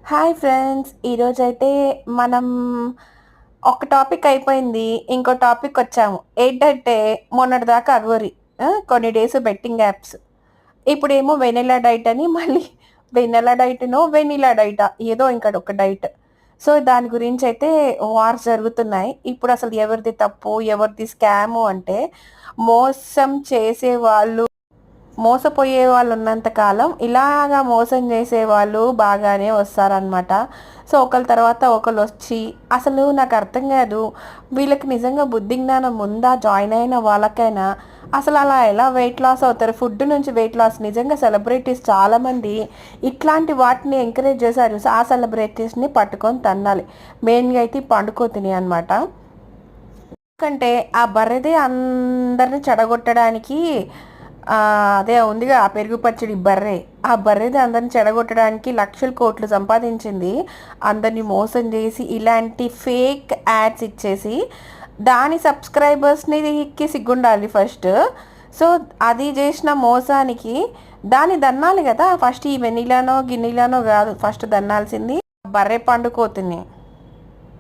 Hi friends, ఈరోజైతే మనం ఒక టాపిక్ అయిపోయింది. ఇంకో టాపిక్ వచ్చాము. ఏంటంటే మొన్నటిదాకా అగోరి కొన్ని డేస్ బెట్టింగ్ యాప్స్. ఇప్పుడేమో వెనిలా డైట్ అని మళ్ళీ వెనిలా డైట్‌నో, వెనిలా డైటా ఏదో ఇంకా ఒక డైట్. సో, దాని గురించయితే వార్స్ జరుగుతున్నాయి. ఇప్పుడసలు ఎవరిది తప్పు, ఎవరిది స్కాము అంటే మోసం చేసేవాళ్ళు మోసపోయే వాళ్ళున్నంత కాలం ఇలాగా మోసం చేసేవాళ్ళు బాగానే వస్తారనమాట. సో, ఒకళ్ళ తర్వాత ఒకళ్ళొచ్చి అసలు నాకర్థం కాదు. వీళ్ళకి నిజంగా బుద్ధి జ్ఞానం ఉందా? జాయిన్ అయిన వాళ్ళకైనా అసలు అలా ఎలా వెయిట్ లాస్ అవుతారు? ఫుడ్ నుంచి వెయిట్ లాస్ నిజంగా సెలబ్రిటీస్ చాలామంది ఇట్లాంటి వాటిని ఎంకరేజ్ చేశారు. ఆ సెలబ్రిటీస్‌ని పట్టుకొని తన్నాలి. మెయిన్‌గా అయితే ఈ పండుకోతిని అనమాట. ఎందుకంటే ఆ బర్రెదే అందరిని చెడగొట్టడానికి అదే ఉందిగా ఆ పెరుగు పచ్చడి బర్రె. ఆ బర్రెది అందరిని చెడగొట్టడానికి లక్షల కోట్లు సంపాదించింది. అందరిని మోసం చేసి ఇలాంటి ఫేక్ యాడ్స్ ఇచ్చేసి దాని సబ్స్క్రైబర్స్‌కి సిగ్గుండాలి ఫస్ట్. సో, అది చేసిన మోసానికి దాన్ని దన్నాలి కదా! ఫస్ట్ ఈ వెనిలానో, గిన్నిలానో కాదు. ఫస్ట్ దన్నాల్సింది బర్రె పండుకోతిని.